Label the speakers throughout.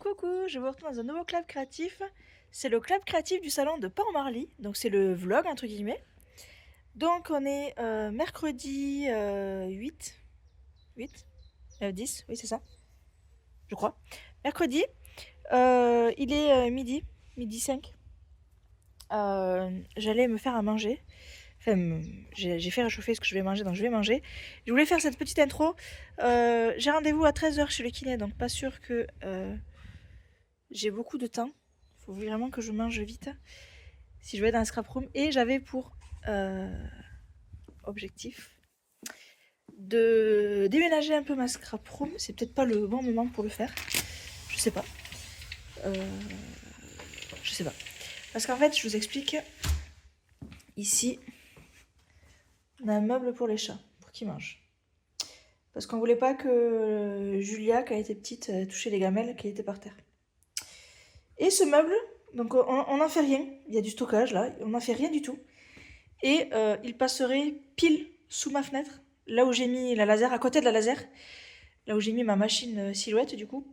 Speaker 1: Coucou, je vous retrouve dans un nouveau club créatif. C'est le club créatif du salon de Port-Marly, donc c'est le vlog entre guillemets. Donc on est mercredi 8, 10, oui c'est ça, je crois. Mercredi, il est midi 5. J'allais me faire à manger. Enfin, j'ai fait réchauffer ce que je vais manger, donc je vais manger. Je voulais faire cette petite intro. J'ai rendez-vous à 13h chez le kiné, donc pas sûr que j'ai beaucoup de temps. Il faut vraiment que je mange vite si je vais dans la scrap room. Et j'avais pour objectif de déménager un peu ma scrap room. C'est peut-être pas le bon moment pour le faire. Je sais pas. Je sais pas. Parce qu'en fait, je vous explique. Ici, on a un meuble pour les chats, pour qu'ils mangent. Parce qu'on voulait pas que Julia, quand elle était petite, touchait les gamelles qui étaient par terre. Et ce meuble, donc on n'en fait rien. Il y a du stockage là, on n'en fait rien du tout. Et il passerait pile sous ma fenêtre, là où j'ai mis la laser, à côté de la laser, là où j'ai mis ma machine silhouette du coup.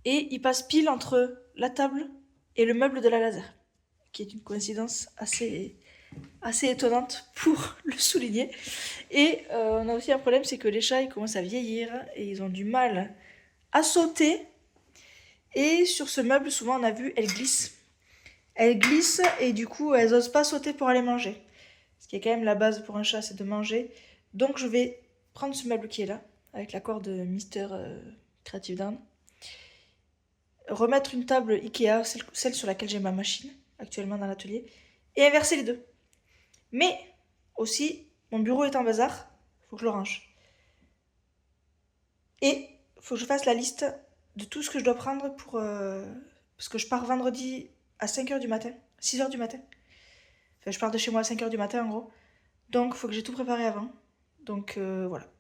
Speaker 1: Et il passe pile entre la table et le meuble de la laser, qui est une coïncidence assez étonnante pour le souligner. Et on a aussi un problème, c'est que les chats ils commencent à vieillir et ils ont du mal à sauter. Et sur ce meuble, souvent on a vu, elles glissent. Elles glissent et du coup elles n'osent pas sauter pour aller manger. Ce qui est quand même la base pour un chat, c'est de manger. Donc je vais prendre ce meuble qui est là, avec l'accord de Mister Creative Down. Remettre une table Ikea, celle sur laquelle j'ai ma machine, actuellement dans l'atelier, et inverser les deux. Mais aussi, mon bureau est en bazar, il faut que je le range. Et il faut que je fasse la liste de tout ce que je dois prendre pour... parce que je pars vendredi à 5h du matin, 6h du matin. Enfin, je pars de chez moi à 5h du matin en gros. Donc il faut que j'ai tout préparé avant. Donc voilà.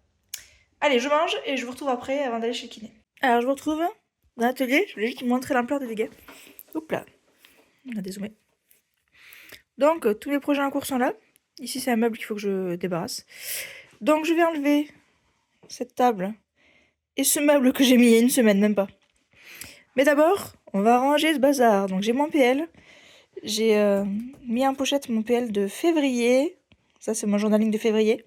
Speaker 1: Allez, je mange et je vous retrouve après avant d'aller chez le kiné. Alors je vous retrouve dans l'atelier. Je voulais juste vous montrer l'ampleur des dégâts. Hop là. On a dézoomé. Donc tous les projets en cours sont là. Ici c'est un meuble qu'il faut que je débarrasse. Donc je vais enlever cette table et ce meuble que j'ai mis il y a une semaine, même pas. Mais d'abord, on va ranger ce bazar. Donc j'ai mon PL. J'ai mis en pochette mon PL de février. Ça c'est mon journaling de février.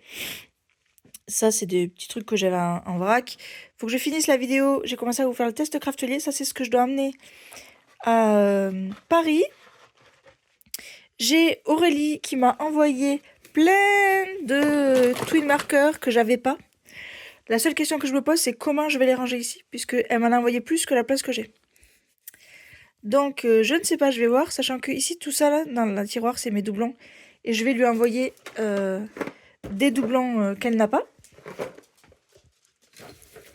Speaker 1: Ça, c'est des petits trucs que j'avais en vrac. Faut que je finisse la vidéo. J'ai commencé à vous faire le test craftelier. Ça, c'est ce que je dois emmener à Paris. J'ai Aurélie qui m'a envoyé plein de twin markers que j'avais pas. La seule question que je me pose, c'est comment je vais les ranger ici, puisqu'elle m'en a envoyé plus que la place que j'ai. Donc, je ne sais pas, je vais voir, sachant que ici, tout ça, là, dans le tiroir, c'est mes doublons. Et je vais lui envoyer des doublons qu'elle n'a pas.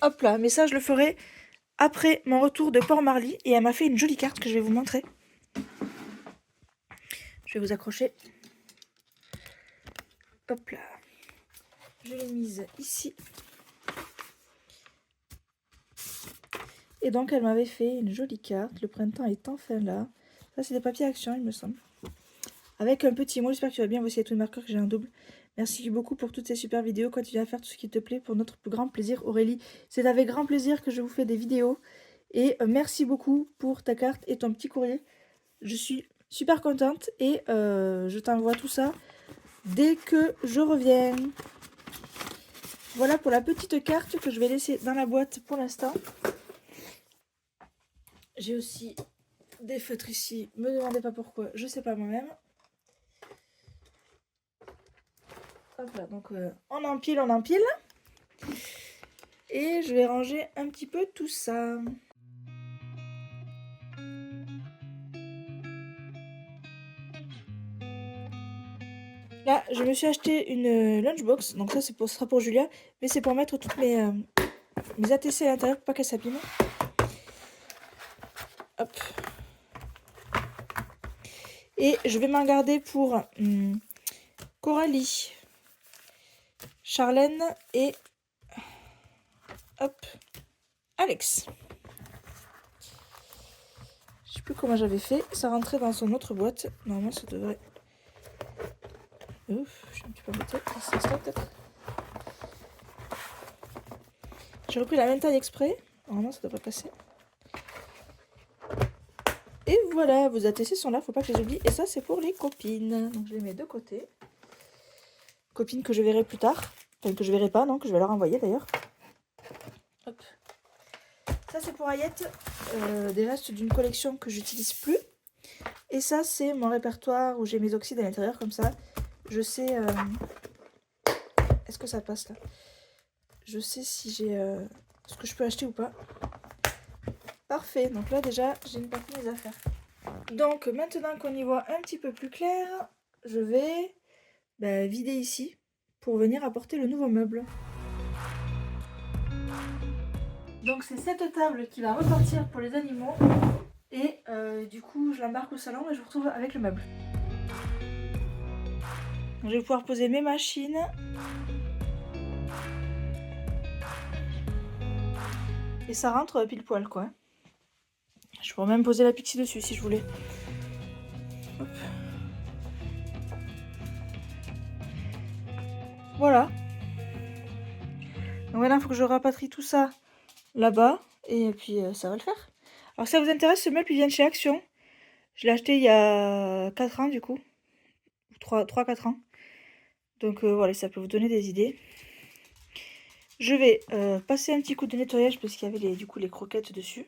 Speaker 1: Hop là, mais ça je le ferai après mon retour de Port-Marly. Et elle m'a fait une jolie carte que je vais vous montrer. Je vais vous accrocher. Hop là. Je l'ai mise ici. Et donc elle m'avait fait une jolie carte. Le printemps est enfin là. Ça c'est des papiers action il me semble. Avec un petit mot, j'espère que tu vas bien. Voici les twin markers que j'ai un double. Merci beaucoup pour toutes ces super vidéos. Continue à faire tout ce qui te plaît pour notre plus grand plaisir, Aurélie. C'est avec grand plaisir que je vous fais des vidéos. Et merci beaucoup pour ta carte et ton petit courrier. Je suis super contente et je t'envoie tout ça dès que je reviens. Voilà pour la petite carte que je vais laisser dans la boîte pour l'instant. J'ai aussi des feutres ici. Me demandez pas pourquoi, je sais pas moi-même. Hop là, donc on empile. Et je vais ranger un petit peu tout ça. Là, je me suis acheté une lunchbox. Donc ça, ce sera pour Julia. Mais c'est pour mettre toutes mes ATC à l'intérieur pour pas qu'elles s'abîment. Hop. Et je vais m'en garder pour Coralie, Charlène et hop, Alex. Je sais plus comment j'avais fait. Ça rentrait dans son autre boîte. Normalement, ça devrait... Ouf, je suis un petit peu embêtée. Ça peut-être. J'ai repris la même taille exprès. Normalement, ça devrait passer. voilà, vos ATC sont là, faut pas que je les oublie. Et ça, c'est pour les copines. Donc je les mets de côté. Copines que je verrai plus tard. Enfin, que je verrai pas, non, que je vais leur envoyer d'ailleurs. Hop. Ça, c'est pour Ayette. Des restes d'une collection que j'utilise plus. Et ça, c'est mon répertoire où j'ai mes oxydes à l'intérieur, comme ça. Je sais... Est-ce que ça passe là? Je sais si j'ai ce que je peux acheter ou pas. Parfait, donc là déjà j'ai une partie de mes affaires. Donc maintenant qu'on y voit un petit peu plus clair, je vais vider ici pour venir apporter le nouveau meuble. Donc c'est cette table qui va repartir pour les animaux et du coup je l'embarque au salon et je vous retrouve avec le meuble. Donc, je vais pouvoir poser mes machines. Et ça rentre pile poil quoi. Je pourrais même poser la pixie dessus si je voulais. Hop. Voilà. Donc maintenant il faut que je rapatrie tout ça là-bas et puis ça va le faire. Alors si ça vous intéresse, ce meuble il vient de chez Action. Je l'ai acheté il y a 4 ans du coup. 3-4 ans. Donc voilà, ça peut vous donner des idées. Je vais passer un petit coup de nettoyage parce qu'il y avait du coup les croquettes dessus.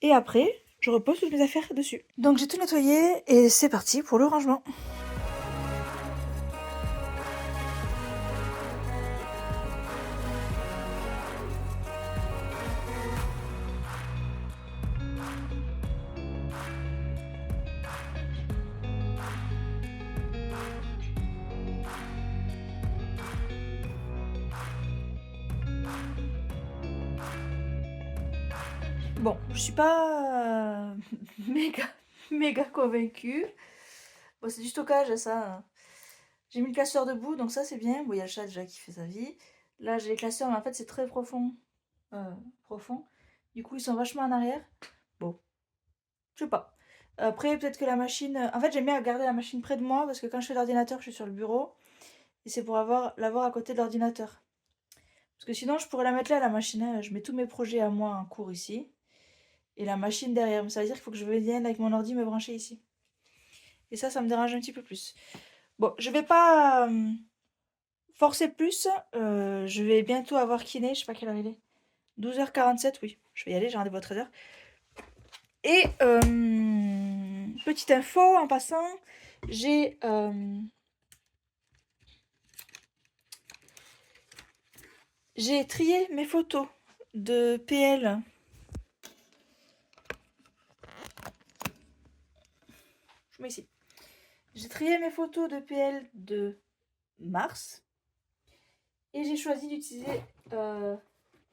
Speaker 1: Et après, je repose toutes mes affaires dessus. Donc j'ai tout nettoyé et c'est parti pour le rangement. Bon, je suis pas méga convaincue. Bon, c'est du stockage ça. J'ai mis le classeur debout, donc ça c'est bien. Bon, il y a le chat déjà qui fait sa vie. Là j'ai les classeurs, mais en fait c'est très profond. Profond. Du coup ils sont vachement en arrière. Bon, je sais pas. Après peut-être que la machine... En fait j'aime bien garder la machine près de moi parce que quand je fais l'ordinateur je suis sur le bureau. Et c'est pour l'avoir à côté de l'ordinateur. Parce que sinon je pourrais la mettre là la machine. Hein. Je mets tous mes projets à moi en cours ici. Et la machine derrière. Mais ça veut dire qu'il faut que je vienne avec mon ordi me brancher ici. Et ça me dérange un petit peu plus. Bon, je vais pas forcer plus. Je vais bientôt avoir kiné. Je sais pas quelle heure il est. 12h47, oui. Je vais y aller, j'ai rendez-vous à 13h. Et petite info en passant, j'ai trié mes photos de PL. Je mets ici. J'ai trié mes photos de PL de mars. Et j'ai choisi d'utiliser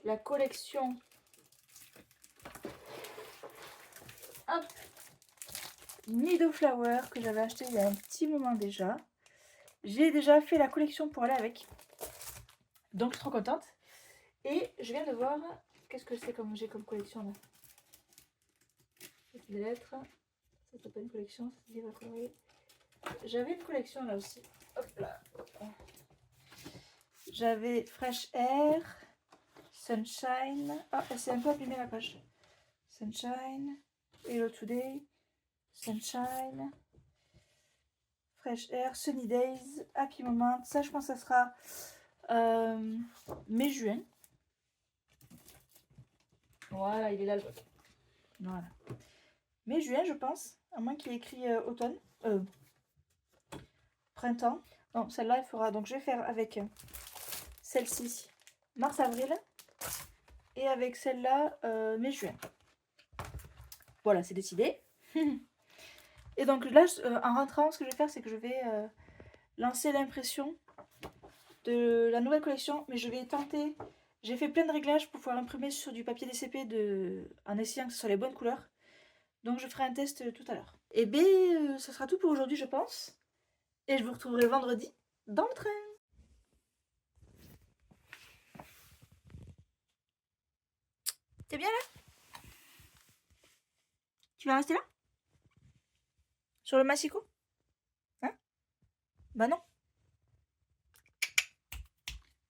Speaker 1: la collection Nido Flower que j'avais acheté il y a un petit moment déjà. J'ai déjà fait la collection pour aller avec. Donc je suis trop contente. Et je viens de voir, qu'est-ce que c'est comme j'ai comme collection là. C'est des lettres. Ça c'est pas une collection, c'est des livres colorés. J'avais une collection là aussi. Hop là. J'avais Fresh Air, Sunshine. Ah, c'est un peu abîmé la page. Sunshine, Hello Today, Sunshine, Fresh Air, Sunny Days, Happy Moment. Ça, je pense que ça sera mai-juin. Voilà, il est là le truc. Voilà. Mai-juin, je pense. À moins qu'il ait écrit automne. Printemps. Non, celle-là, il fera. Donc, je vais faire avec celle-ci mars-avril. Et avec celle-là mai-juin. Voilà, c'est décidé. Et donc là, en rentrant, ce que je vais faire, c'est que je vais lancer l'impression de la nouvelle collection. Mais je vais tenter... J'ai fait plein de réglages pour pouvoir imprimer sur du papier DCP en essayant que ce soit les bonnes couleurs. Donc je ferai un test tout à l'heure. Et bien, ce sera tout pour aujourd'hui, je pense. Et je vous retrouverai vendredi dans le train. T'es bien là? Tu vas rester là? Sur le massicot? Hein? Bah non.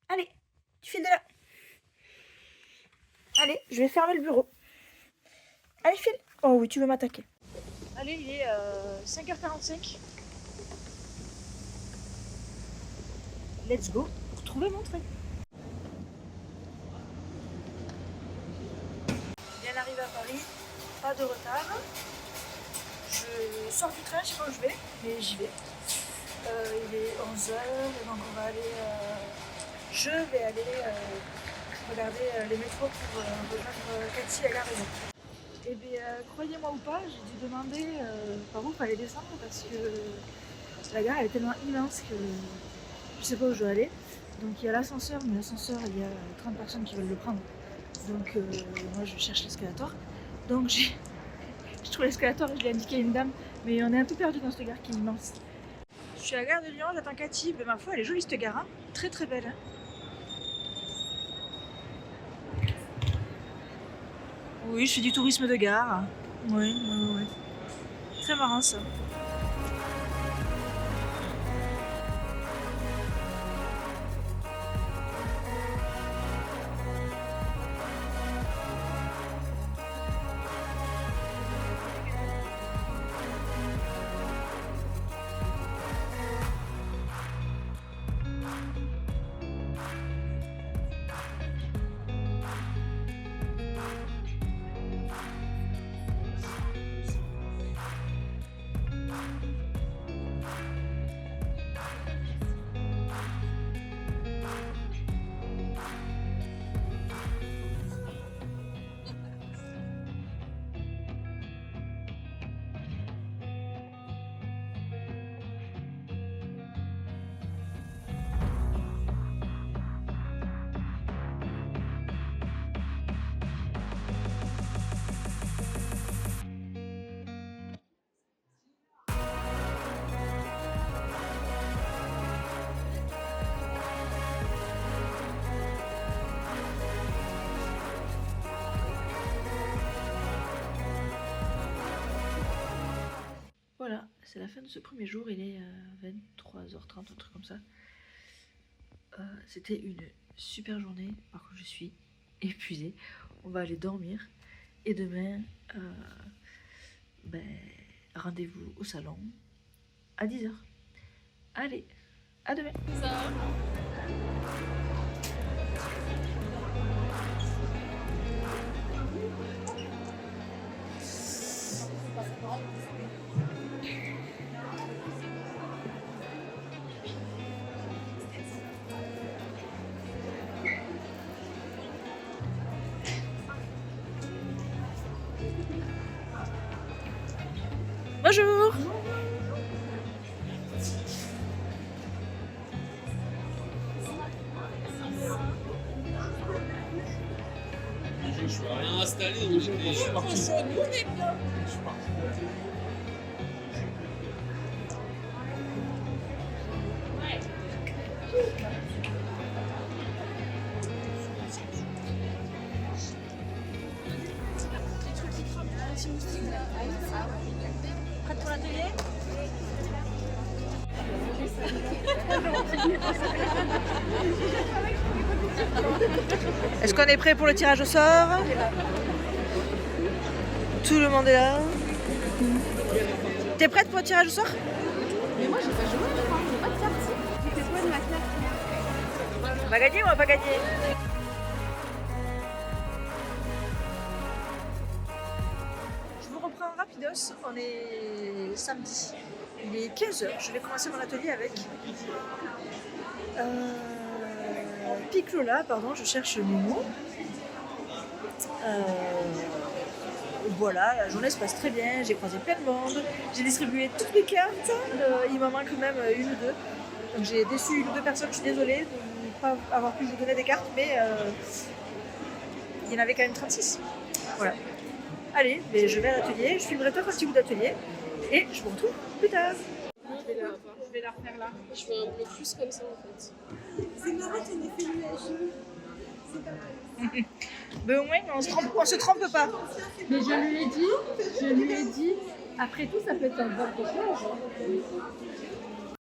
Speaker 1: Allez, tu files de là. Allez, je vais fermer le bureau. Allez, file. Oh oui, tu veux m'attaquer. Allez, il est 5h45. Let's go pour trouver mon train. Bien arrivé à Paris, pas de retard. Je sors du train, je sais pas où je vais, mais j'y vais. Il est 11h et donc on va aller. Je vais aller regarder les métros pour rejoindre Cathy à Gare. Et bien, croyez-moi ou pas, j'ai dû demander par où il fallait descendre parce que la gare elle est tellement immense que je sais pas où je dois aller. Donc il y a l'ascenseur, mais l'ascenseur il y a 30 personnes qui veulent le prendre. Donc moi je cherche l'escalator. Donc je trouve l'escalator et je l'ai indiqué à une dame, mais on est un peu perdu dans cette gare qui est immense. Je suis à la gare de Lyon, j'attends Cathy, mais ma foi elle est jolie cette gare, hein. Très très belle. Hein. Oui, je fais du tourisme de gare. Oui. Très marrant ça. Voilà, c'est la fin de ce premier jour, il est 23h30, un truc comme ça. C'était une super journée, par contre je suis épuisée. On va aller dormir et demain, rendez-vous au salon à 10h. Allez, à demain. Bonjour.
Speaker 2: Je suis rien installé, donc je suis parti.
Speaker 1: Prête pour l'atelier? Est-ce qu'on est prêt pour le tirage au sort? Tout le monde est là. T'es prête pour le tirage au sort?
Speaker 3: Mais moi j'ai pas joué, je crois, j'ai pas de carte. C'était quoi de ma carte?
Speaker 1: On va gagner ou on va pas gagner? Je vous reprends rapidos, on est samedi. Il est 15h, je vais commencer mon atelier avec Piclola, pardon, je cherche mes mots. Voilà, la journée se passe très bien, j'ai croisé plein de monde, j'ai distribué toutes les cartes, il m'en manque même une ou deux. Donc j'ai déçu une ou deux personnes, je suis désolée de ne pas avoir pu vous donner des cartes, mais il y en avait quand même 36. Voilà. Allez, mais je vais à l'atelier, je filmerai peut-être un petit bout d'atelier et je vous retrouve plus tard.
Speaker 3: Je vais la refaire là. Je fais un bleu plus comme ça en fait.
Speaker 4: C'est marrant, on est fait l'UAG. C'est pas mal.
Speaker 1: Mais au moins, on se trompe pas.
Speaker 3: Mais je lui ai dit, après tout ça peut être un bon cochage.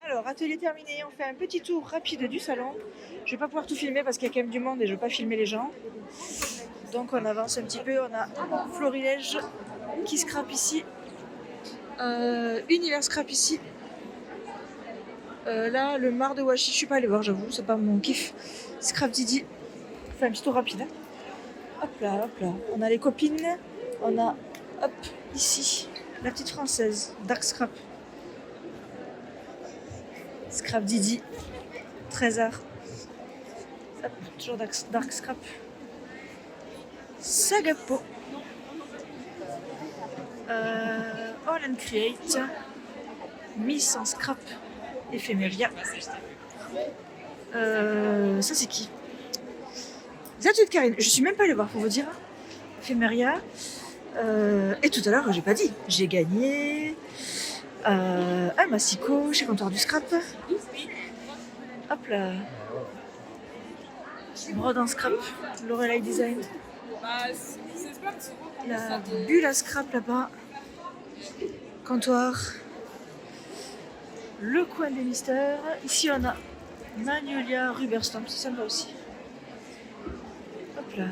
Speaker 1: Alors, atelier terminé, on fait un petit tour rapide du salon. Je vais pas pouvoir tout filmer parce qu'il y a quand même du monde et je veux pas filmer les gens. Donc on avance un petit peu, on a Florilège qui scrape ici. Univers Scrap ici. Là, le Mar de Washi, je suis pas allée voir, j'avoue, c'est pas mon kiff. Scrap Didi. Enfin, un petit tour rapide. Hein. Hop là, hop là. On a les copines. On a, hop, ici, la petite française, Dark Scrap. Scrap Didi. Trésor. Hop, toujours Dark Scrap. Sagapo. All and Create. Miss en Scrap. Ephemeria. Ça c'est qui? Zatu de Karine. Je suis même pas allée voir pour vous dire. Ephemeria. Et tout à l'heure, j'ai pas dit. J'ai gagné un massicot chez Comptoir du Scrap. Hop là. Brode en Scrap. Lorelai Design. La bulle à Scrap là-bas. Comptoir. Le coin des mystères. Ici, on a Magnolia Rubberstamp. C'est sympa aussi. Hop là.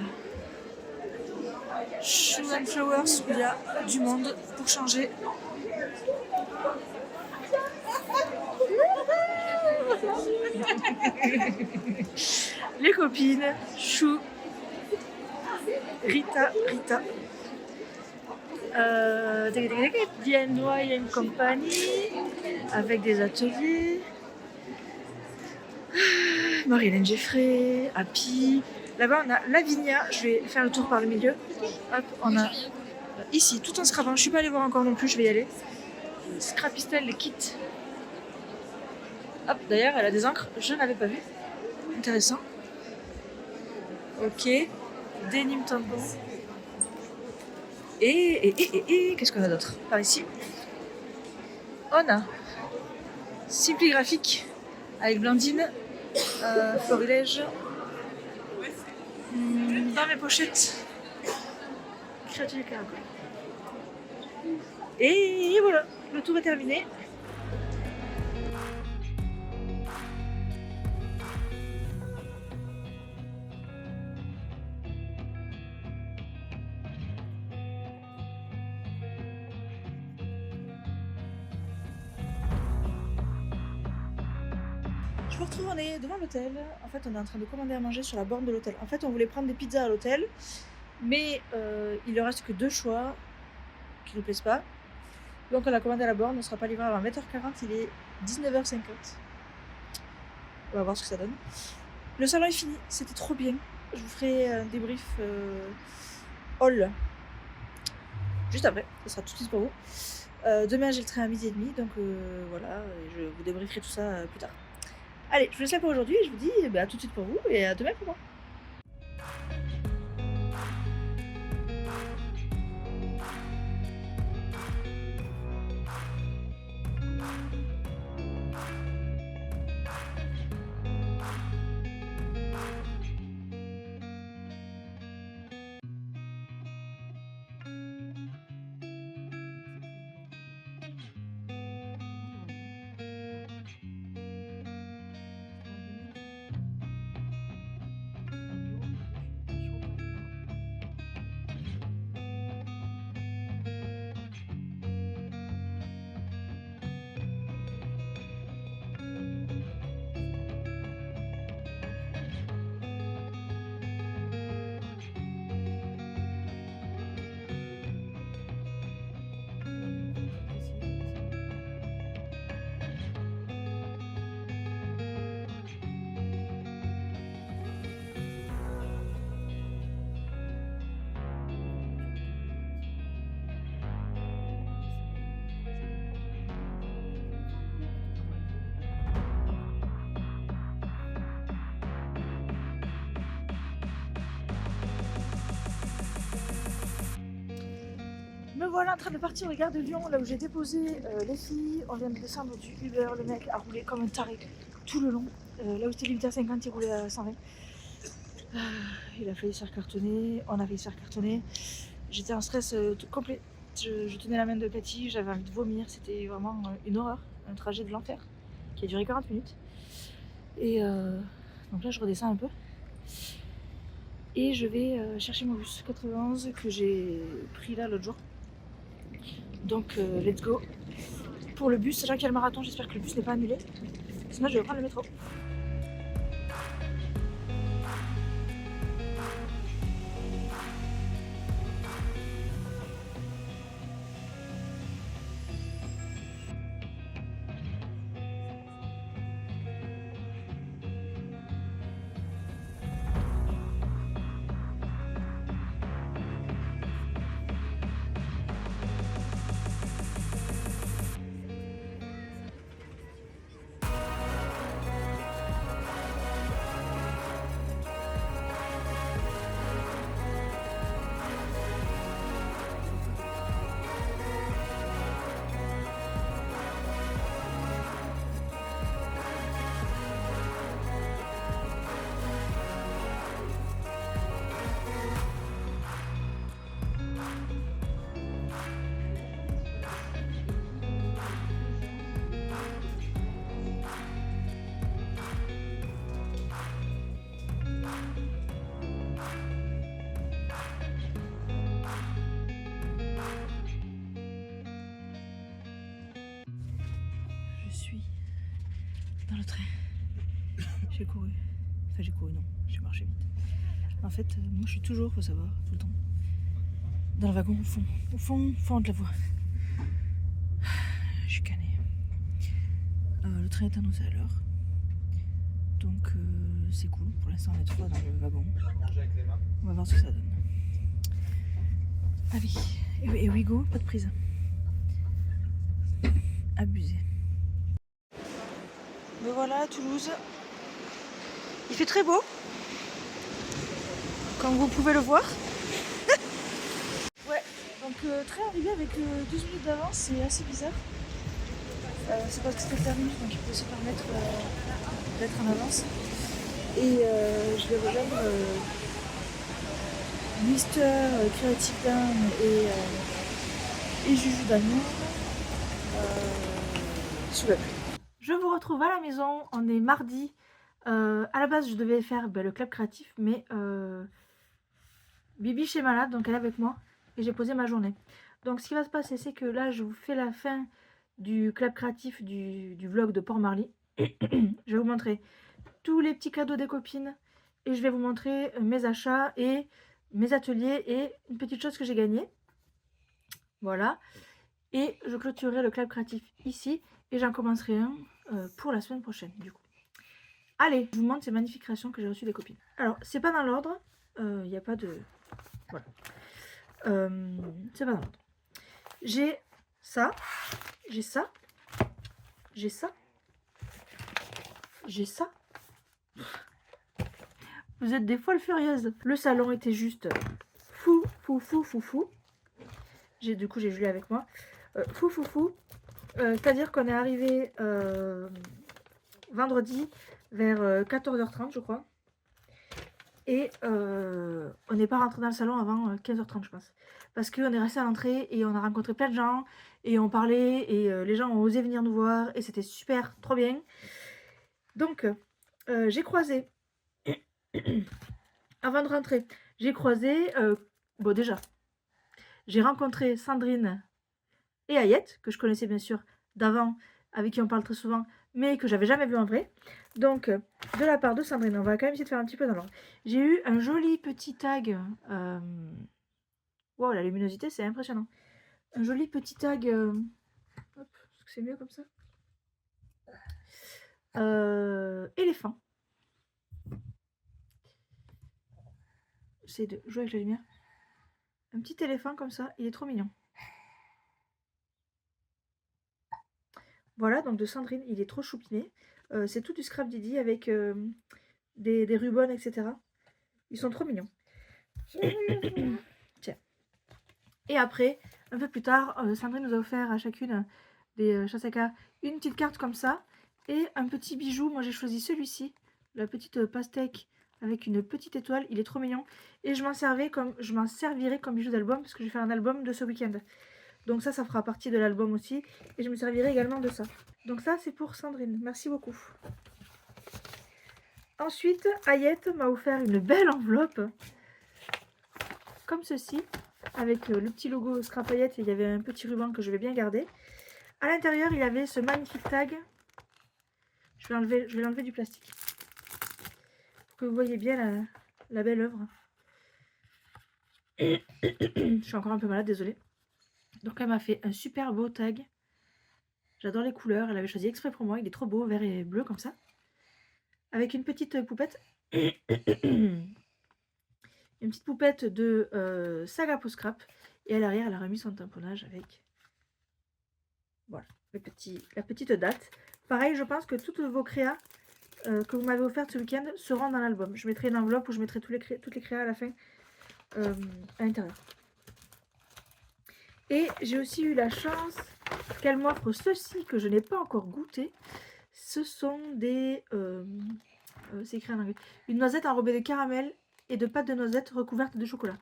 Speaker 1: Shoe and Flowers, où il y a du monde pour changer. Les copines, Chou, Rita. DNY Company, avec des ateliers. Marilyn Jeffrey, Happy. Là-bas, on a Lavinia. Je vais faire le tour par le milieu. Hop, on a ici, tout en scrapant. Je suis pas allée voir encore non plus, je vais y aller. Scrapistel, les kits. Hop, d'ailleurs, elle a des encres. Je n'avais pas vu. Intéressant. Ok. Denim tampon. Et qu'est-ce qu'on a d'autre par ici? On a Simply Graphique avec Blandine, Florilège. Dans mes pochettes, créature du caracol. Et voilà, le tour est terminé. Je vous retrouve, on est devant l'hôtel. En fait, on est en train de commander à manger sur la borne de l'hôtel. En fait, on voulait prendre des pizzas à l'hôtel, mais il ne reste que 2 choix qui ne nous plaisent pas. Donc, on a commandé à la borne. On ne sera pas livré avant 20h40. Il est 19h50. On va voir ce que ça donne. Le salon est fini. C'était trop bien. Je vous ferai un débrief haul juste après. Ça sera tout de suite pour vous. Demain, j'ai le train à 12h30. Donc, voilà. Je vous débrieferai tout ça plus tard. Allez, je vous laisse là pour aujourd'hui et je vous dis à tout de suite pour vous et à demain pour moi. Me voilà en train de partir au gare de Lyon, là où j'ai déposé les filles. On vient de descendre du Uber, le mec a roulé comme un taré tout le long. Là où c'était limité à 50, il roulait à 120. Il a failli se faire cartonner, on a failli se faire cartonner. J'étais en stress complet. Je tenais la main de Cathy, j'avais envie de vomir. C'était vraiment une horreur, un trajet de l'enfer qui a duré 40 minutes. Et donc là, je redescends un peu. Et je vais chercher mon bus 91 que j'ai pris là l'autre jour. Donc let's go pour le bus, sachant qu'il y a le marathon, j'espère que le bus n'est pas annulé. Sinon je vais prendre le métro. Je suis dans le train. J'ai couru. Enfin j'ai couru non, j'ai marché vite. En fait, moi je suis toujours, faut savoir, tout le temps, dans le wagon au fond de la voie. Je suis canée. Le train est annoncé à l'heure. Donc c'est cool. Pour l'instant on est 3 dans le wagon. On va voir ce que ça donne. Allez, et we go, pas de prise. Abusé. Me voilà à Toulouse. Il fait très beau, comme vous pouvez le voir. Ouais, donc train arrivé avec 12 minutes d'avance, c'est assez bizarre. C'est parce que c'était terminé, donc il peut se permettre d'être en avance. Et je vais rejoindre Mister Creative Down et Juju Dagnon sous la pluie. Je vous retrouve à la maison, on est mardi. À la base je devais faire le club créatif, mais Bibi est malade, donc elle est avec moi et j'ai posé ma journée. Donc ce qui va se passer, c'est que là je vous fais la fin du club créatif du vlog de Port-Marly. Je vais vous montrer tous les petits cadeaux des copines et je vais vous montrer mes achats et mes ateliers et une petite chose que j'ai gagnée. Voilà. Et je clôturerai le club créatif ici et j'en commencerai un pour la semaine prochaine du coup. Allez, je vous montre ces magnifiques créations que j'ai reçues des copines. Alors, c'est pas dans l'ordre. Il n'y a pas de... Voilà. C'est pas dans l'ordre. J'ai ça. J'ai ça. J'ai ça. J'ai ça. Vous êtes des folles furieuses. Le salon était juste fou. Du coup, j'ai Julie avec moi. Fou. C'est-à-dire qu'on est arrivé vendredi vers 14h30 je crois. Et on n'est pas rentré dans le salon avant 15h30 je pense. Parce qu'on est resté à l'entrée et on a rencontré plein de gens. Et on parlait et les gens ont osé venir nous voir. Et c'était super, trop bien. Donc j'ai croisé, avant de rentrer, j'ai croisé, bon déjà, j'ai rencontré Sandrine et Ayette, que je connaissais bien sûr d'avant, avec qui on parle très souvent, mais que j'avais jamais vu en vrai. Donc, de la part de Sandrine, on va quand même essayer de faire un petit peu dans l'ordre. J'ai eu un joli petit tag. Wow, la luminosité, c'est impressionnant. Un joli petit tag. Hop, est-ce que c'est mieux comme ça? Éléphant. C'est de jouer avec la lumière. Un petit éléphant comme ça, il est trop mignon. Voilà, donc de Sandrine, il est trop choupiné. C'est tout du scrap Didi avec des rubans, etc. Ils sont trop mignons. Tiens. Et après, un peu plus tard, Sandrine nous a offert à chacune des chassaka une petite carte comme ça et un petit bijou. Moi j'ai choisi celui-ci, la petite pastèque avec une petite étoile. Il est trop mignon et je m'en servirai comme bijou d'album parce que je vais faire un album de ce week-end. Donc ça fera partie de l'album aussi. Et je me servirai également de ça. Donc ça, c'est pour Sandrine. Merci beaucoup. Ensuite, Ayette m'a offert une belle enveloppe. Comme ceci. avec le petit logo Scrapayette et il y avait un petit ruban que je vais bien garder. À l'intérieur, il y avait ce magnifique tag. Je vais l'enlever du plastique. Pour que vous voyez bien la belle œuvre. Je suis encore un peu malade, désolée. Donc elle m'a fait un super beau tag. J'adore les couleurs. Elle avait choisi exprès pour moi. Il est trop beau, vert et bleu comme ça. Avec une petite poupette. Une petite poupette de Saga Post Scrap. Et à l'arrière, elle a remis son tamponnage avec... Voilà, la petite date. Pareil, je pense que toutes vos créas que vous m'avez offertes ce week-end seront dans l'album. Je mettrai une enveloppe où je mettrai toutes les créas à la fin à l'intérieur. Et j'ai aussi eu la chance qu'elle m'offre ceci que je n'ai pas encore goûté. Ce sont des... c'est écrit en anglais. Une noisette enrobée de caramel et de pâte de noisette recouverte de chocolat.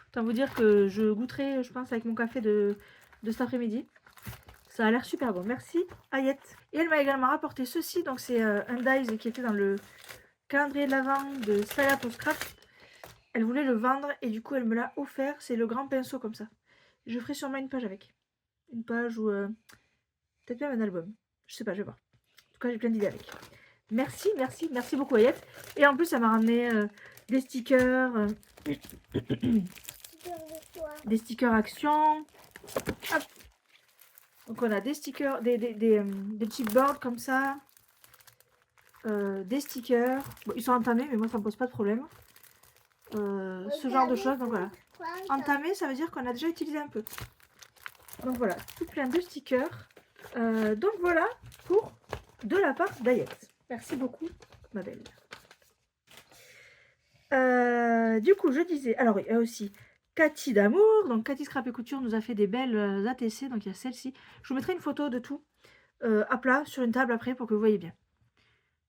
Speaker 1: Autant vous dire que je goûterai, je pense, avec mon café de cet après-midi. Ça a l'air super bon. Merci Ayette. Et elle m'a également rapporté ceci. Donc c'est un dies qui était dans le calendrier de l'Avent de Saga Post Scrap. Elle voulait le vendre et du coup elle me l'a offert. C'est le grand pinceau comme ça. Je ferai sûrement une page avec. Une page ou peut-être même un album. Je sais pas, je vais voir. En tout cas j'ai plein d'idées avec. Merci, merci, merci beaucoup Ayette. Et en plus ça m'a ramené des stickers. Des stickers action. Hop. Donc on a des stickers, des chipboards comme ça. Des stickers. Bon, ils sont entamés mais moi ça me pose pas de problème. Ce genre de choses, donc voilà. Entamé, ça veut dire qu'on a déjà utilisé un peu. Donc voilà, tout plein de stickers. Donc voilà pour de la part d'Ayette. Merci beaucoup, ma belle. Du coup, je disais, alors il y a aussi Cathy d'amour. Donc Cathy Scrap et Couture nous a fait des belles ATC. Donc il y a celle-ci. Je vous mettrai une photo de tout à plat sur une table après pour que vous voyez bien.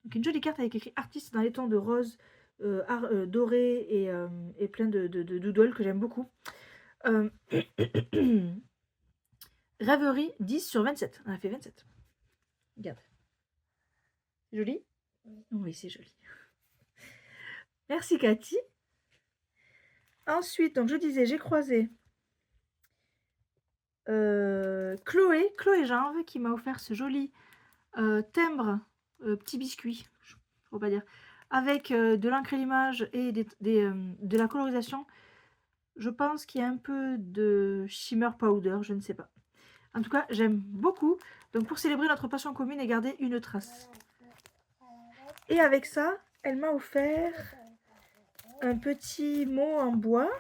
Speaker 1: Donc une jolie carte avec écrit artiste dans les tons de rose, doré et plein de doodles que j'aime beaucoup. Rêverie 10 sur 27. On a fait 27. Regarde. Joli? Oui, c'est joli. Merci Cathy. Ensuite, donc je disais, j'ai croisé Chloé Janve qui m'a offert ce joli timbre petit biscuit, je ne peux pas dire, avec de l'encre à l'image et de la colorisation. Je pense qu'il y a un peu de shimmer powder, je ne sais pas. En tout cas, j'aime beaucoup. Donc pour célébrer notre passion commune et garder une trace. Et avec ça, elle m'a offert un petit mot en bois.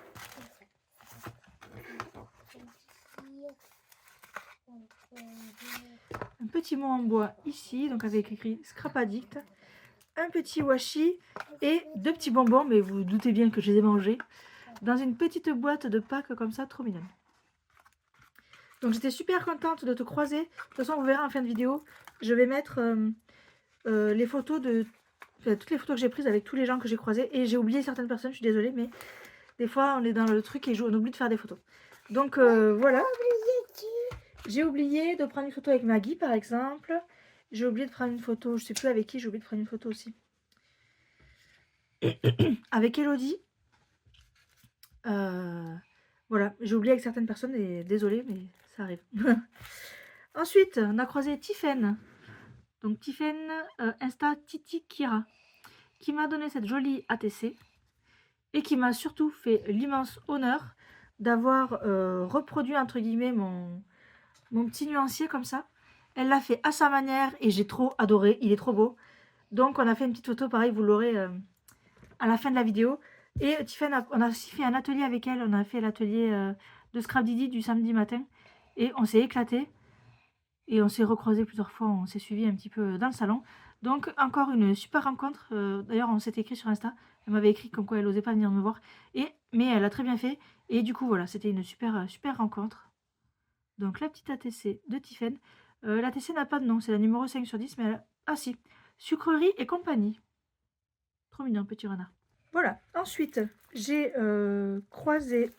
Speaker 1: Un petit mot en bois ici, donc avec écrit Scrap Addict. Un petit washi et deux petits bonbons, mais vous, vous doutez bien que je les ai mangés. Dans une petite boîte de Pâques comme ça, trop mignonne. Donc j'étais super contente de te croiser. De toute façon, vous verrez en fin de vidéo. Je vais mettre les photos de... Enfin, toutes les photos que j'ai prises avec tous les gens que j'ai croisés. Et j'ai oublié certaines personnes, je suis désolée, mais des fois on est dans le truc et on oublie de faire des photos. Donc voilà. J'ai oublié de prendre une photo avec Maggie par exemple. J'ai oublié de prendre une photo, je sais plus avec qui, j'ai oublié de prendre une photo aussi. Avec Elodie. Voilà, j'ai oublié avec certaines personnes et désolée, mais ça arrive. Ensuite, on a croisé Tiffen. Donc Tiffen Insta Titi Kira, qui m'a donné cette jolie ATC et qui m'a surtout fait l'immense honneur d'avoir reproduit entre guillemets mon petit nuancier comme ça. Elle l'a fait à sa manière et j'ai trop adoré, il est trop beau. Donc on a fait une petite photo, pareil, vous l'aurez à la fin de la vidéo. Et Tiffen, on a aussi fait un atelier avec elle, on a fait l'atelier de Scrap Didi du samedi matin. Et on s'est éclaté. Et on s'est recroisé plusieurs fois, on s'est suivi un petit peu dans le salon. Donc encore une super rencontre. D'ailleurs on s'est écrit sur Insta, elle m'avait écrit comme quoi elle n'osait pas venir me voir. Mais elle a très bien fait. Et du coup voilà, c'était une super rencontre. Donc la petite ATC de Tiffen. L'ATC n'a pas de nom, c'est la numéro 5 sur 10, mais elle... Ah si, Sucrerie et compagnie. Trop mignon, petit renard. Voilà, ensuite, j'ai croisé...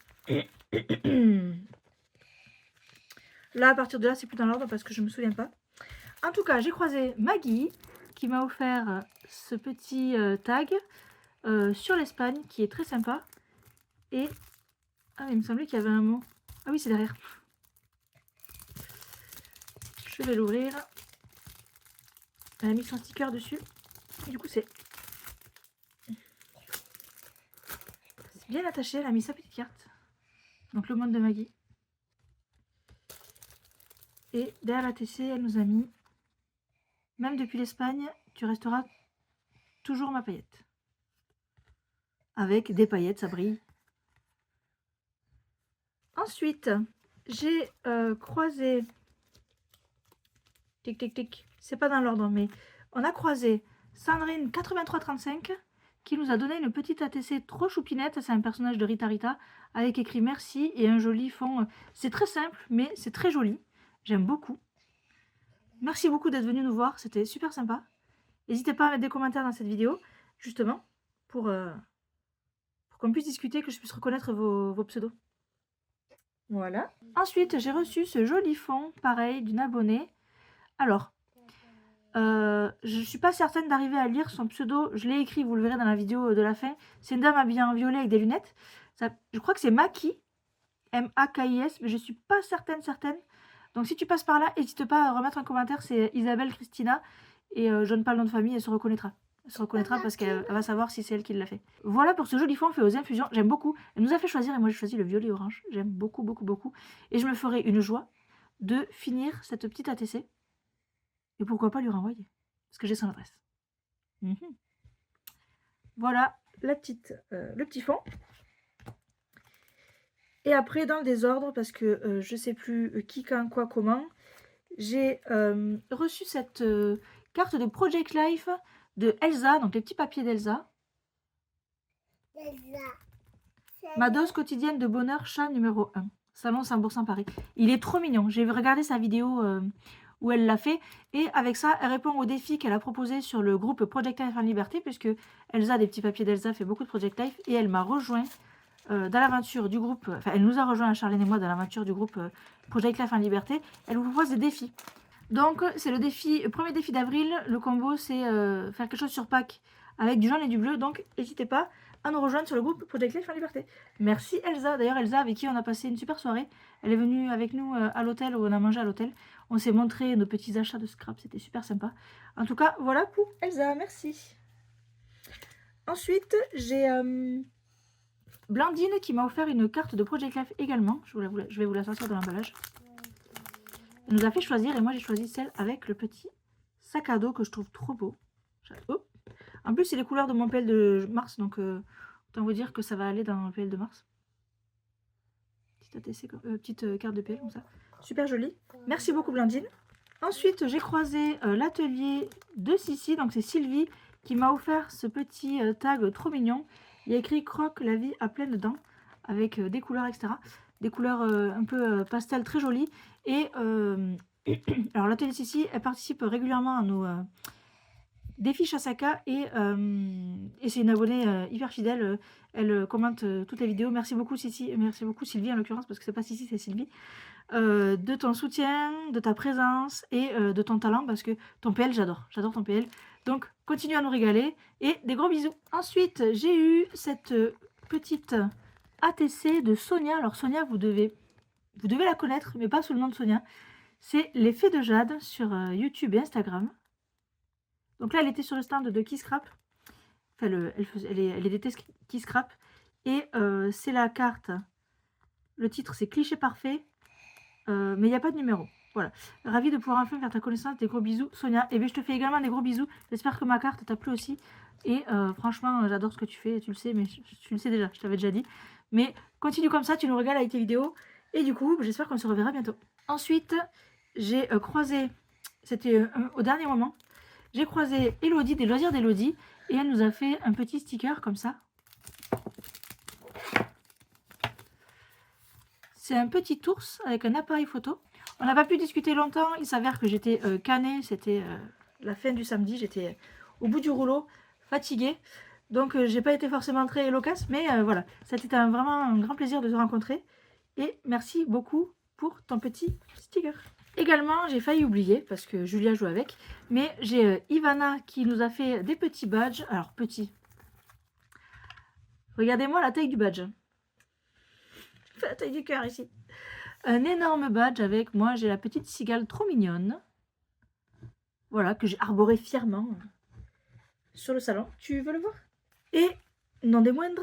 Speaker 1: Là, à partir de là, c'est plus dans l'ordre parce que je ne me souviens pas. En tout cas, j'ai croisé Maggie, qui m'a offert ce petit tag sur l'Espagne, qui est très sympa. Et Ah, il me semblait qu'il y avait un mot. Ah oui, c'est derrière. Je vais l'ouvrir. Elle a mis son sticker dessus. Et du coup, c'est bien attaché. Elle a mis sa petite carte. Donc, le monde de Maggie. Et derrière la TC, elle nous a mis: même depuis l'Espagne, tu resteras toujours ma paillette. Avec des paillettes, ça brille. Ensuite, j'ai croisé... Tic, tic, tic. C'est pas dans l'ordre, mais on a croisé Sandrine 8335 qui nous a donné une petite ATC trop choupinette. C'est un personnage de Rita Rita avec écrit merci et un joli fond. C'est très simple, mais c'est très joli. J'aime beaucoup. Merci beaucoup d'être venu nous voir. C'était super sympa. N'hésitez pas à mettre des commentaires dans cette vidéo, justement, pour qu'on puisse discuter, que je puisse reconnaître vos pseudos. Voilà. Ensuite, j'ai reçu ce joli fond, pareil, d'une abonnée. Alors, je ne suis pas certaine d'arriver à lire son pseudo. Je l'ai écrit, vous le verrez dans la vidéo de la fin. C'est une dame habillée en violet avec des lunettes. Ça, je crois que c'est Maki, M-A-K-I-S, mais je ne suis pas certaine. Donc si tu passes par là, n'hésite pas à remettre un commentaire. C'est Isabelle Christina. Et je donne pas le nom de famille, elle se reconnaîtra. Elle se reconnaîtra parce qu'elle va savoir si c'est elle qui l'a fait. Voilà pour ce joli fond fait aux infusions. J'aime beaucoup. Elle nous a fait choisir et moi j'ai choisi le violet orange. J'aime beaucoup, beaucoup, beaucoup. Et je me ferai une joie de finir cette petite ATC. Et pourquoi pas lui renvoyer, parce que j'ai son adresse. Voilà le petit fond. Et après, dans le désordre, parce que je sais plus qui, quand, quoi, comment, j'ai reçu cette carte de Project Life de Elsa, donc les petits papiers d'Elsa. Ma dose quotidienne de bonheur, chat numéro 1. Salon Saint-Boursin Paris. Il est trop mignon. J'ai regardé sa vidéo où elle l'a fait. Et avec ça, elle répond au défi qu'elle a proposé sur le groupe Project Life en Liberté, puisque Elsa, des petits papiers d'Elsa, fait beaucoup de Project Life. Et elle m'a rejoint dans l'aventure du groupe, enfin elle nous a rejoint à Charlène et moi dans l'aventure du groupe Project Life en Liberté. Elle vous propose des défis. Donc c'est le premier défi d'avril. Le combo, c'est faire quelque chose sur Pâques avec du jaune et du bleu. Donc n'hésitez pas à nous rejoindre sur le groupe Project Life en Liberté. Merci Elsa. D'ailleurs Elsa, avec qui on a passé une super soirée. Elle est venue avec nous à l'hôtel, où on a mangé à l'hôtel. On s'est montré nos petits achats de scrap, c'était super sympa. En tout cas, voilà pour Elsa, merci. Ensuite, j'ai Blandine qui m'a offert une carte de Project Life également. Je vais vous la sortir de l'emballage. Elle nous a fait choisir et moi j'ai choisi celle avec le petit sac à dos que je trouve trop beau. Oh. En plus, c'est les couleurs de mon PL de mars, donc autant vous dire que ça va aller dans le PL de mars. Petite carte de PL comme ça. Super jolie. Merci beaucoup Blandine. Ensuite, j'ai croisé l'atelier de Sissi, donc c'est Sylvie qui m'a offert ce petit tag trop mignon. Il y a écrit croque la vie à pleines dents avec des couleurs, etc. Des couleurs un peu pastel très jolies. Et alors l'atelier de Sissi, elle participe régulièrement à nos défis Chasaka et c'est une abonnée hyper fidèle. Elle commente toutes les vidéos. Merci beaucoup Sissi, merci beaucoup Sylvie en l'occurrence parce que c'est pas Sissi, c'est Sylvie. De ton soutien, de ta présence et de ton talent parce que ton PL, j'adore ton PL. Donc continue à nous régaler et des gros bisous. Ensuite, j'ai eu cette petite ATC de Sonia. Alors Sonia, vous devez la connaître, mais pas sous le nom de Sonia. C'est l'effet de Jade sur YouTube et Instagram. Donc là, elle était sur le stand de Kisscrap. Enfin, elle était Kisscrap. Et c'est la carte. Le titre, c'est Cliché Parfait. Mais il n'y a pas de numéro. Voilà. Ravie de pouvoir enfin faire ta connaissance. Des gros bisous, Sonia. Et bien, je te fais également des gros bisous. J'espère que ma carte t'a plu aussi. Et franchement, j'adore ce que tu fais. Tu le sais, mais tu le sais déjà. Je t'avais déjà dit. Mais continue comme ça. Tu nous régales avec tes vidéos. Et du coup, j'espère qu'on se reverra bientôt. Ensuite, j'ai croisé. C'était au dernier moment. J'ai croisé Elodie, des loisirs d'Elodie. Et elle nous a fait un petit sticker comme ça. C'est un petit ours avec un appareil photo. On n'a pas pu discuter longtemps. Il s'avère que j'étais canée. C'était la fin du samedi. J'étais au bout du rouleau, fatiguée. Donc, j'ai pas été forcément très loquace. Mais voilà, c'était vraiment un grand plaisir de te rencontrer. Et merci beaucoup pour ton petit sticker. Également, j'ai failli oublier parce que Julia joue avec. Mais j'ai Ivana qui nous a fait des petits badges. Alors, petits. Regardez-moi la taille du badge. Fais la taille du cœur ici. Un énorme badge avec moi, j'ai la petite cigale trop mignonne. Voilà, que j'ai arboré fièrement sur le salon. Tu veux le voir? Et, non des moindres,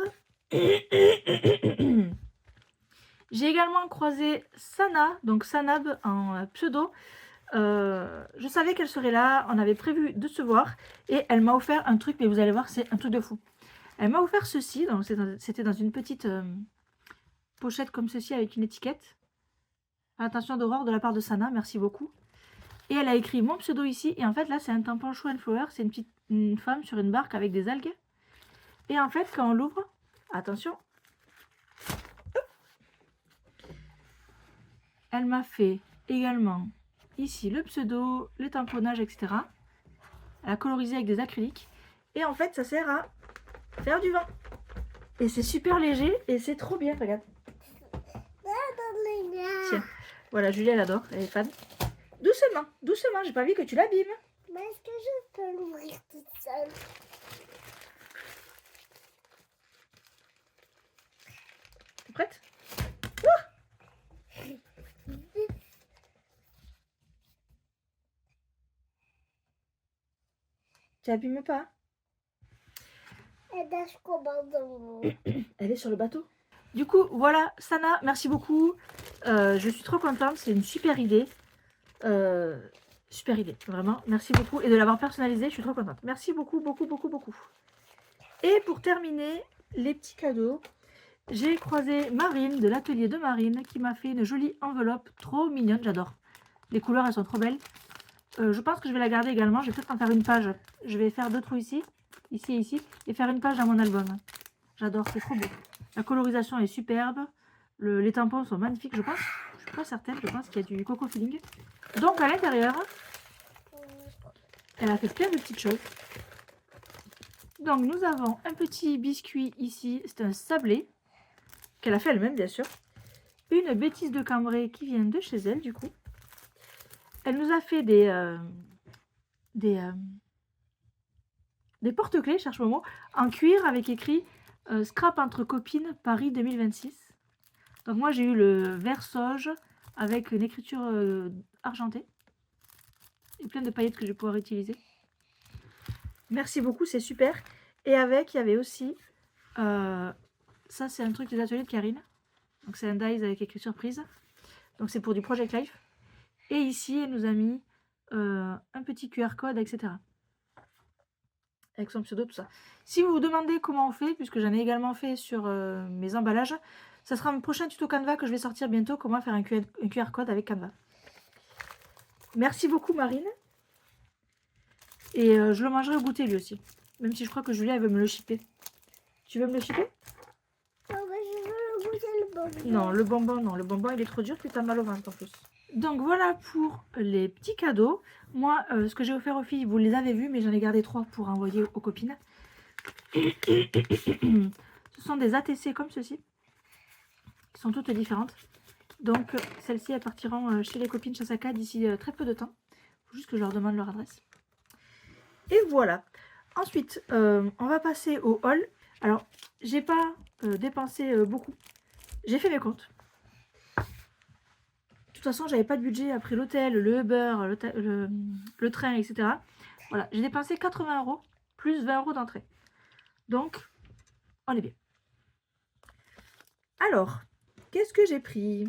Speaker 1: j'ai également croisé Sana, donc Sanab en pseudo. Je savais qu'elle serait là, on avait prévu de se voir. Et elle m'a offert un truc, mais vous allez voir, c'est un truc de fou. Elle m'a offert ceci, donc c'était dans une petite pochette comme ceci avec une étiquette. Attention d'Aurore de la part de Sana, merci beaucoup. Et elle a écrit mon pseudo ici. Et en fait, là, c'est un tampon Show and Flower. C'est une femme sur une barque avec des algues. Et en fait, quand on l'ouvre, attention, elle m'a fait également ici le pseudo, le tamponnage, etc. Elle a colorisé avec des acryliques. Et en fait, ça sert à faire du vin. Et c'est super léger et c'est trop bien, regarde. Tiens, voilà, Julie, elle adore, elle est fan. Doucement, doucement, j'ai pas envie que tu l'abîmes.
Speaker 4: Mais est-ce que je peux l'ouvrir toute seule?
Speaker 1: T'es prête? Tu abîmes pas? Elle est sur le bateau. Du coup, voilà, Sana, merci beaucoup. Je suis trop contente, c'est une super idée. Super idée, vraiment, merci beaucoup. Et de l'avoir personnalisée, je suis trop contente. Merci beaucoup, beaucoup, beaucoup, beaucoup. Et pour terminer, les petits cadeaux, j'ai croisé Marine de l'atelier de Marine qui m'a fait une jolie enveloppe trop mignonne, j'adore. Les couleurs, elles sont trop belles. Je pense que je vais la garder également, je vais peut-être en faire une page. Je vais faire 2 trous ici, ici et ici, et faire une page dans mon album. J'adore, c'est trop beau. La colorisation est superbe, les tampons sont magnifiques, je pense. Je suis pas certaine, je pense qu'il y a du coco feeling. Donc à l'intérieur, elle a fait plein de petites choses. Donc nous avons un petit biscuit ici, c'est un sablé, qu'elle a fait elle-même bien sûr. Une bêtise de Cambrai qui vient de chez elle du coup. Elle nous a fait des porte-clés, cherche le mot, en cuir avec écrit Scrap entre copines Paris 2026. Donc moi j'ai eu le vert sauge avec une écriture argentée. Et plein de paillettes que je vais pouvoir utiliser. Merci beaucoup, c'est super. Et avec, il y avait aussi, ça c'est un truc des ateliers de Karine. Donc c'est un dies avec écrit surprise. Donc c'est pour du Project Life. Et ici, elle nous a mis un petit QR code, etc. Avec son pseudo, tout ça. Si vous vous demandez comment on fait, puisque j'en ai également fait sur mes emballages, ça sera un prochain tuto Canva que je vais sortir bientôt, comment faire un QR code avec Canva. Merci beaucoup Marine. Et je le mangerai au goûter lui aussi. Même si je crois que Julia elle veut me le shipper. Tu veux me le shipper?
Speaker 4: Je veux goûter le bonbon.
Speaker 1: Non, le bonbon, non. Le bonbon il est trop dur, puis t'as mal au ventre en plus. Donc voilà pour les petits cadeaux. Moi, ce que j'ai offert aux filles, vous les avez vus, mais j'en ai gardé 3 pour envoyer aux copines. Ce sont des ATC comme ceci. Qui sont toutes différentes. Donc celles-ci, elles partiront chez les copines Chasaka d'ici très peu de temps. Il faut juste que je leur demande leur adresse. Et voilà. Ensuite, on va passer au haul. Alors, j'ai pas dépensé beaucoup. J'ai fait mes comptes. De toute façon, j'avais pas de budget après l'hôtel, le Uber, le train, etc. Voilà, j'ai dépensé 80 € plus 20 € d'entrée. Donc, on est bien. Alors, qu'est-ce que j'ai pris?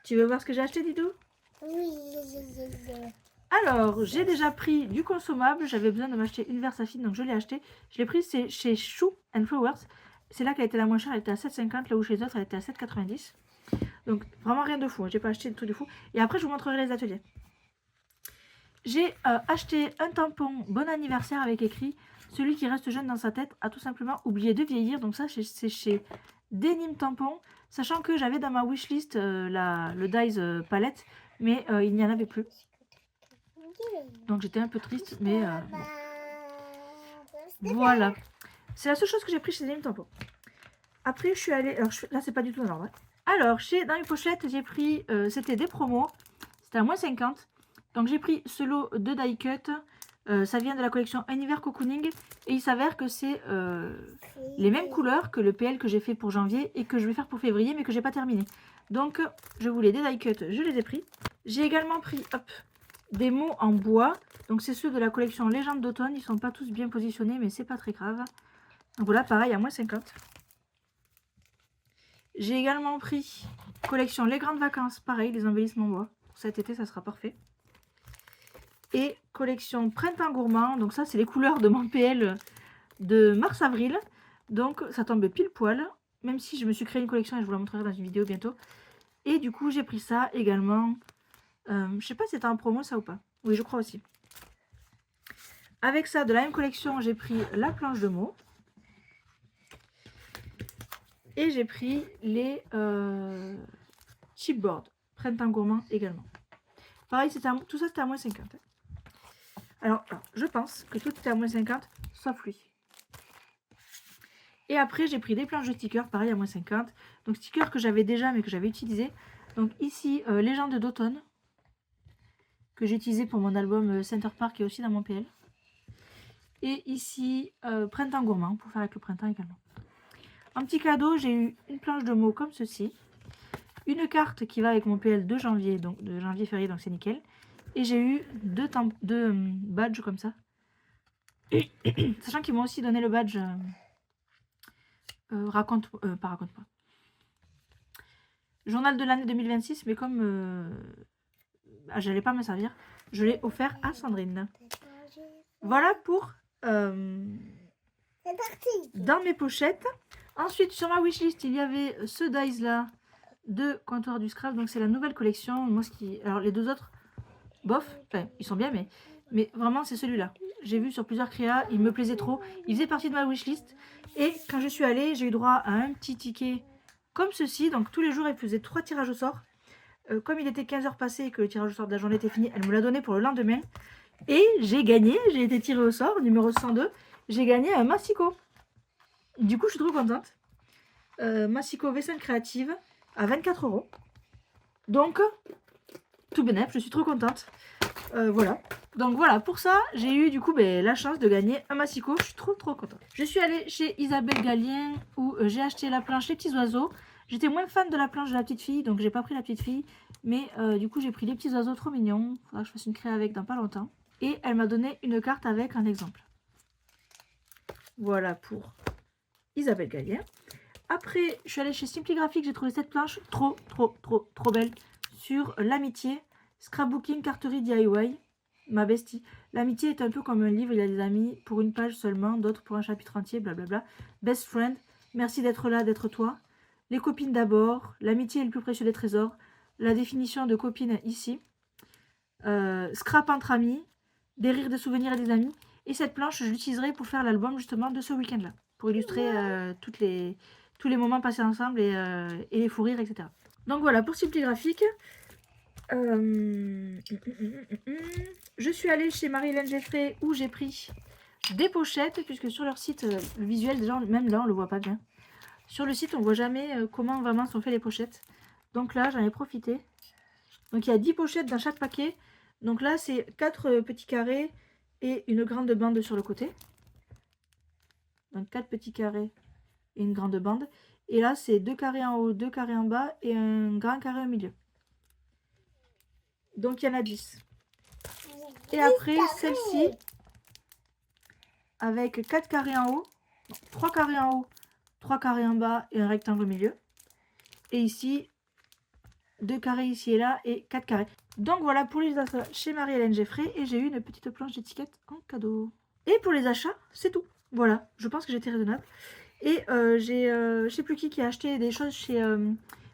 Speaker 1: Tu veux voir ce que j'ai acheté, Didou?
Speaker 4: Oui.
Speaker 1: Alors, j'ai déjà pris du consommable. J'avais besoin de m'acheter une Versafine, donc je l'ai acheté. Je l'ai pris, c'est chez Shoe and Flowers. C'est là qu'elle était la moins chère, elle était à 7,50, là où chez les autres, elle était à 7,90. Donc, vraiment rien de fou, hein. J'ai pas acheté de tout de fou. Et après, je vous montrerai les ateliers. J'ai acheté un tampon bon anniversaire avec écrit « Celui qui reste jeune dans sa tête a tout simplement oublié de vieillir ». Donc ça, c'est chez Denim Tampon. Sachant que j'avais dans ma wishlist le Dies palette, mais il n'y en avait plus. Donc j'étais un peu triste, mais bon. Voilà. C'est la seule chose que j'ai pris chez Denim Tampon. Après, je suis allée... Alors, là, c'est pas du tout dans l'ordre. Alors, dans une pochette, j'ai pris... c'était des promos. C'était à moins 50. Donc, j'ai pris ce lot de die cut. Ça vient de la collection Univers Cocooning. Et il s'avère que c'est les mêmes couleurs que le PL que j'ai fait pour janvier et que je vais faire pour février, mais que j'ai pas terminé. Donc, je voulais des die cuts, je les ai pris. J'ai également pris des mots en bois. Donc, c'est ceux de la collection Légende d'automne. Ils sont pas tous bien positionnés, mais c'est pas très grave. Donc voilà, pareil, à moins 50. J'ai également pris collection Les Grandes Vacances. Pareil, les embellissements en bois. Pour cet été, ça sera parfait. Et collection Printemps Gourmand. Donc ça, c'est les couleurs de mon PL de mars-avril. Donc, ça tombe pile poil. Même si je me suis créé une collection et je vous la montrerai dans une vidéo bientôt. Et du coup, j'ai pris ça également. Je sais pas si c'était en promo ça ou pas. Oui, je crois aussi. Avec ça, de la même collection, j'ai pris la planche de mots. Et j'ai pris les chipboards. Printemps Gourmand également. Pareil, tout ça c'était à moins 50. Alors, je pense que tout était à moins 50, sauf lui. Et après, j'ai pris des planches de stickers, pareil à moins 50. Donc, stickers que j'avais déjà, mais que j'avais utilisé. Donc, ici, Légende d'automne, que j'ai utilisé pour mon album Center Park et aussi dans mon PL. Et ici, Printemps Gourmand, pour faire avec le printemps également. En petit cadeau, j'ai eu une planche de mots comme ceci. Une carte qui va avec mon PL de janvier, donc de janvier-février, donc c'est nickel. Et j'ai eu deux badges comme ça. Sachant qu'ils m'ont aussi donné le badge pas raconte-moi. Journal de l'année 2026, mais comme j'allais pas me servir, je l'ai offert à Sandrine. Voilà pour dans mes pochettes. Ensuite, sur ma wishlist, il y avait ce dies là de Comptoir du Scrap. Donc c'est la nouvelle collection. Moi, alors les deux autres, bof, enfin, ils sont bien, mais vraiment c'est celui-là. J'ai vu sur plusieurs créas, il me plaisait trop. Il faisait partie de ma wishlist. Et quand je suis allée, j'ai eu droit à un petit ticket comme ceci. Donc tous les jours, elle faisait 3 tirages au sort. Comme il était 15 h passées et que le tirage au sort de la journée était fini, elle me l'a donné pour le lendemain. Et j'ai gagné, j'ai été tirée au sort, numéro 102. J'ai gagné un Massico. Du coup, je suis trop contente. Massico V5 créative à 24 €. Donc, tout bénef, je suis trop contente. Voilà. Donc voilà, pour ça, j'ai eu du coup la chance de gagner un Massico. Je suis trop contente. Je suis allée chez Isabelle Gallien où j'ai acheté la planche Les Petits Oiseaux. J'étais moins fan de la planche de la petite fille, donc j'ai pas pris la petite fille. Mais du coup, j'ai pris les petits oiseaux trop mignons. Faudra que je fasse une créa avec dans pas longtemps. Et elle m'a donné une carte avec un exemple. Voilà pour Isabelle Gallien. Après, je suis allée chez Simply Graphics. J'ai trouvé cette planche trop belle sur l'amitié. Scrapbooking, carterie DIY. Ma bestie. L'amitié est un peu comme un livre. Il y a des amis pour une page seulement, d'autres pour un chapitre entier, blablabla. Best friend. Merci d'être là, d'être toi. Les copines d'abord. L'amitié est le plus précieux des trésors. La définition de copine ici. Scrap entre amis. Des rires, des souvenirs et des amis. Et cette planche, je l'utiliserai pour faire l'album justement de ce week-end-là. Pour illustrer tous les moments passés ensemble et les fous rires, etc. Donc voilà, pour Simply Graphics. Je suis allée chez Marie-Hélène Geffray où j'ai pris des pochettes, puisque sur leur site, le visuel, déjà, même là, on le voit pas bien. Sur le site, on voit jamais comment vraiment sont fait les pochettes. Donc là, j'en ai profité. Donc il y a 10 pochettes dans chaque paquet. Donc là, c'est 4 petits carrés et une grande bande sur le côté. Donc 4 petits carrés et une grande bande. Et là, c'est 2 carrés en haut, 2 carrés en bas et un grand carré au milieu. Donc il y en a 10. Et après, celle-ci, avec 4 carrés en haut, 3 carrés en haut, 3 carrés en bas et un rectangle au milieu. Et ici, 2 carrés ici et là et 4 carrés. Donc voilà pour les achats chez Marie-Hélène Geffray. Et j'ai eu une petite planche d'étiquette en cadeau. Et pour les achats, c'est tout. Voilà, je pense que j'étais raisonnable. Et je sais plus qui a acheté des choses chez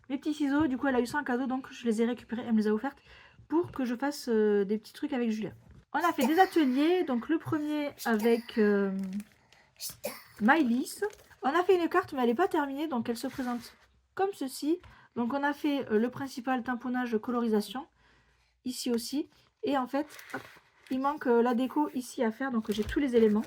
Speaker 1: mes petits ciseaux. Du coup, elle a eu ça en cadeau, donc je les ai récupérés. Elle me les a offertes pour que je fasse des petits trucs avec Julia. On a fait des ateliers. Donc le premier avec Maëlys. On a fait une carte, mais elle n'est pas terminée, donc elle se présente comme ceci. Donc on a fait le principal tamponnage colorisation, ici aussi. Et en fait, hop, il manque la déco ici à faire, donc j'ai tous les éléments.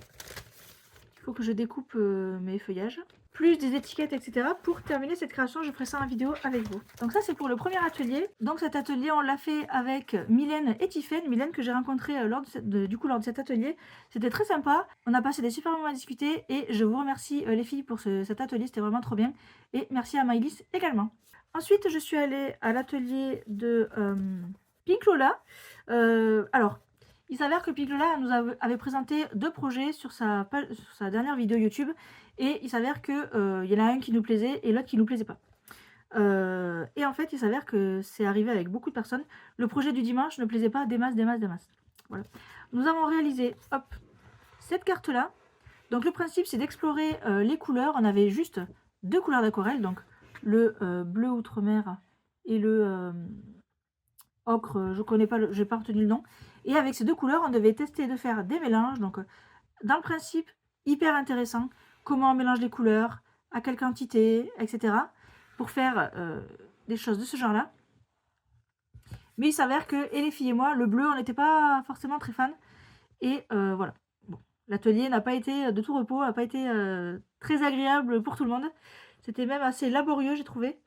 Speaker 1: Il faut que je découpe mes feuillages. plus des étiquettes, etc. Pour terminer cette création, je ferai ça en vidéo avec vous. Donc ça, c'est pour le premier atelier. Donc cet atelier, on l'a fait avec Mylène et Tiffaine. Mylène que j'ai rencontrée lors de cet atelier. C'était très sympa. On a passé des super moments à discuter et je vous remercie les filles pour cet atelier. C'était vraiment trop bien. Et merci à Maïlis également. Ensuite, je suis allée à l'atelier de Pink Lola. Alors, il s'avère que Pink Lola nous avait présenté 2 projets sur sa dernière vidéo YouTube. Et il s'avère qu'il y en a un qui nous plaisait et l'autre qui nous plaisait pas. Et en fait, il s'avère que c'est arrivé avec beaucoup de personnes. Le projet du dimanche ne plaisait pas des masses. Voilà. Nous avons réalisé, hop, cette carte-là. Donc le principe, c'est d'explorer les couleurs. On avait juste 2 couleurs d'aquarelle, donc le bleu outre-mer et le ocre, je connais pas, j'ai pas retenu le nom. Et avec ces 2 couleurs, on devait tester de faire des mélanges. Donc dans le principe, hyper intéressant. Comment on mélange les couleurs, à quelle quantité, etc. pour faire des choses de ce genre-là. Mais il s'avère que, et les filles et moi, le bleu, on n'était pas forcément très fans. Et voilà. Bon, l'atelier n'a pas été de tout repos, n'a pas été très agréable pour tout le monde. C'était même assez laborieux, j'ai trouvé.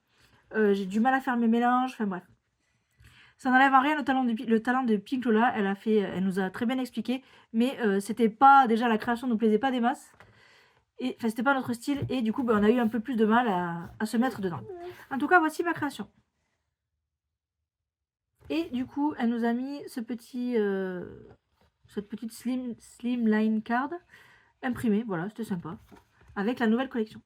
Speaker 1: J'ai du mal à faire mes mélanges, enfin bref. Ça n'enlève en rien le talent de Pink Lola. Elle nous a très bien expliqué. Mais c'était pas, déjà la création ne nous plaisait pas des masses. Et enfin, c'était pas notre style et du coup on a eu un peu plus de mal à se mettre dedans. En tout cas, voici ma création. Et du coup, elle nous a mis cette petite slim line card imprimée. Voilà, c'était sympa. Avec la nouvelle collection.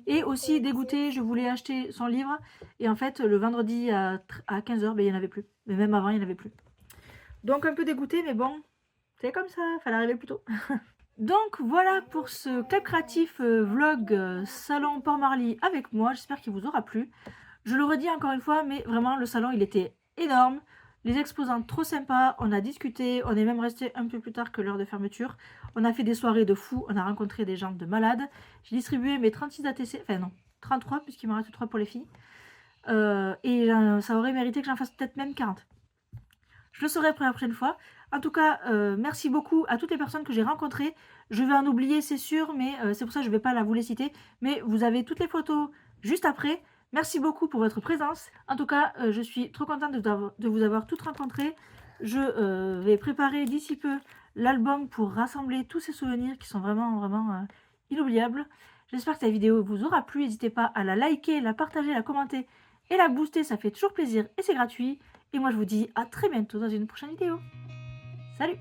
Speaker 1: Et aussi dégoûtée, je voulais acheter son livre. Et en fait, le vendredi à 15h, ben, il n'y en avait plus. Mais même avant, il n'y en avait plus. Donc un peu dégoûtée, mais bon, c'est comme ça, fallait arriver plus tôt. Donc voilà pour ce club créatif vlog salon Port-Marly avec moi, j'espère qu'il vous aura plu. Je le redis encore une fois, mais vraiment le salon il était énorme, les exposants trop sympas, on a discuté, on est même resté un peu plus tard que l'heure de fermeture. On a fait des soirées de fous, on a rencontré des gens de malades. J'ai distribué mes 36 ATC, enfin non, 33 puisqu'il m'en reste 3 pour les filles. Et ça aurait mérité que j'en fasse peut-être même 40. Je le saurai pour la prochaine fois. En tout cas, merci beaucoup à toutes les personnes que j'ai rencontrées. Je vais en oublier, c'est sûr, mais c'est pour ça que je ne vais pas vous les citer. Mais vous avez toutes les photos juste après. Merci beaucoup pour votre présence. En tout cas, je suis trop contente de vous avoir toutes rencontrées. Je vais préparer d'ici peu l'album pour rassembler tous ces souvenirs qui sont vraiment inoubliables. J'espère que cette vidéo vous aura plu. N'hésitez pas à la liker, la partager, la commenter et la booster. Ça fait toujours plaisir et c'est gratuit. Et moi, je vous dis à très bientôt dans une prochaine vidéo. Salut!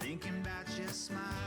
Speaker 5: thinking about your smile.